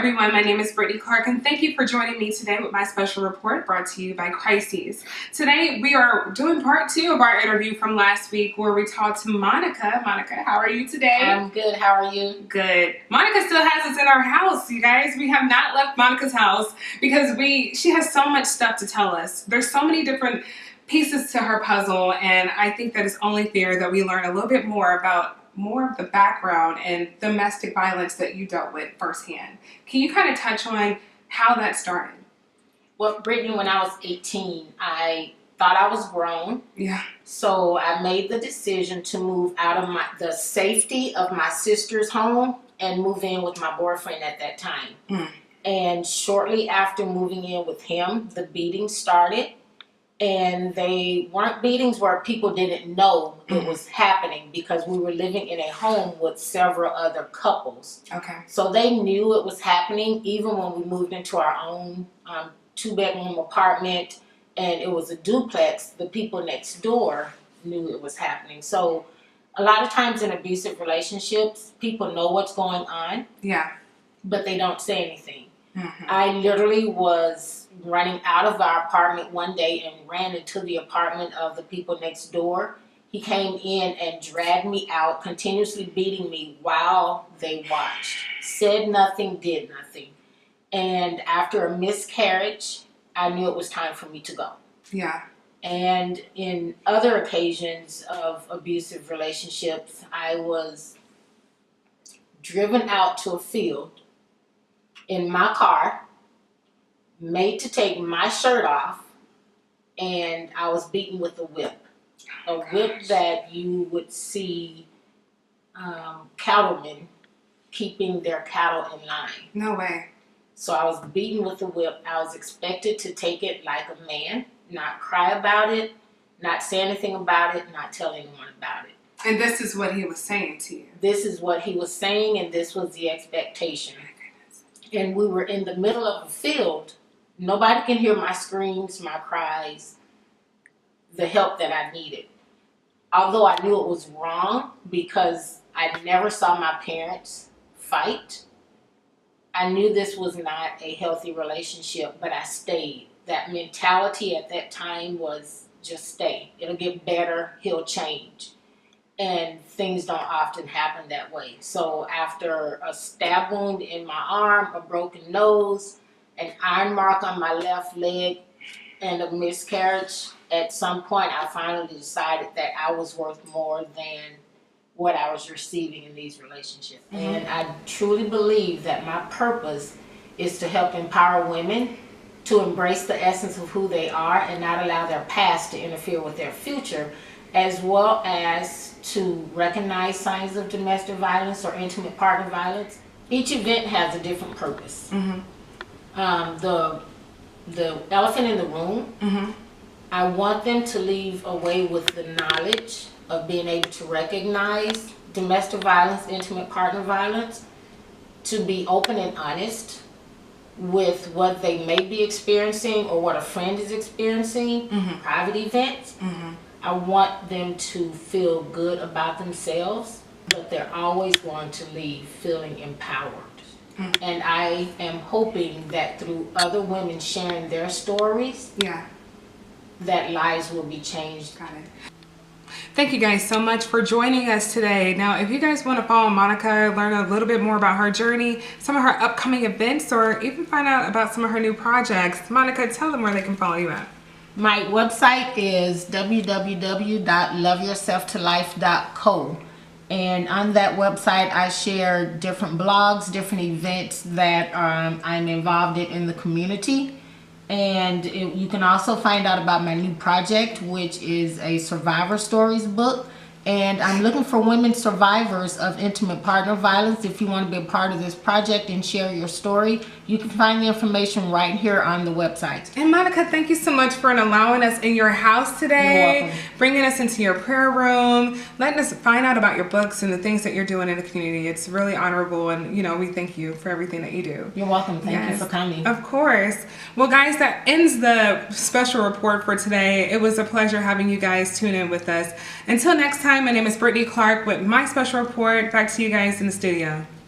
everyone, my name is Brittany Clark and thank you for joining me today with my special report brought to you by Crises. Today we are doing part 2 of our interview from last week where we talked to Monica. Monica, how are you today? I'm good, how are you? Good. Monica still has us in our house, you guys. We have not left Monica's house because she has so much stuff to tell us. There's so many different pieces to her puzzle, and I think that it's only fair that we learn a little bit more about more of the background and domestic violence that you dealt with firsthand. Can you kind of touch on how that started? Well, Brittany, when I was 18, I thought I was grown. Yeah. So I made the decision to move out of the safety of my sister's home and move in with my boyfriend at that time. Mm. And shortly after moving in with him, the beatings started. And they weren't beatings where people didn't know it was happening because we were living in a home with several other couples. Okay. So they knew it was happening even when we moved into our own 2-bedroom apartment and it was a duplex. The people next door knew it was happening. So a lot of times in abusive relationships, people know what's going on. Yeah. But they don't say anything. Mm-hmm. I literally was running out of our apartment one day and ran into the apartment of the people next door. He came in and dragged me out, continuously beating me while they watched. Said nothing, did nothing. And after a miscarriage, I knew it was time for me to go. Yeah. And in other occasions of abusive relationships, I was driven out to a field in my car, made to take my shirt off, and I was beaten with a whip. A whip that you would see cattlemen keeping their cattle in line. No way. So I was beaten with a whip. I was expected to take it like a man, not cry about it, not say anything about it, not tell anyone about it. And this is what he was saying to you? This is what he was saying, and this was the expectation. And we were in the middle of a field. Nobody can hear my screams, my cries, the help that I needed. Although I knew it was wrong because I never saw my parents fight. I knew this was not a healthy relationship, but I stayed. That mentality at that time was just stay. It'll get better, he'll change. And things don't often happen that way. So after a stab wound in my arm, a broken nose, an iron mark on my left leg, and a miscarriage, at some point I finally decided that I was worth more than what I was receiving in these relationships. Mm-hmm. And I truly believe that my purpose is to help empower women to embrace the essence of who they are and not allow their past to interfere with their future, as well as to recognize signs of domestic violence or intimate partner violence. Each event has a different purpose. Mm-hmm. The elephant in the room, mm-hmm. I want them to leave away with the knowledge of being able to recognize domestic violence, intimate partner violence, to be open and honest with what they may be experiencing or what a friend is experiencing, mm-hmm. private events. Mm-hmm. I want them to feel good about themselves, but they're always going to leave feeling empowered. Mm-hmm. And I am hoping that through other women sharing their stories, yeah, that lives will be changed. Got it. Thank you guys so much for joining us today. Now, if you guys want to follow Monica, learn a little bit more about her journey, some of her upcoming events, or even find out about some of her new projects, Monica, tell them where they can follow you at. My website is www.loveyourselftolife.co. And on that website, I share different blogs, different events that I'm involved in the community. And you can also find out about my new project, which is a survivor stories book. And I'm looking for women survivors of intimate partner violence. If you want to be a part of this project and share your story, you can find the information right here on the website. And Monica, thank you so much for allowing us in your house today. You're welcome. Bringing us into your prayer room, letting us find out about your books and the things that you're doing in the community. It's really honorable, and we thank you for everything that you do. You're welcome. Thank you for coming. Of course. Well, guys, that ends the special report for today. It was a pleasure having you guys tune in with us. Until next time, my name is Brittany Clark with my special report. Back to you guys in the studio.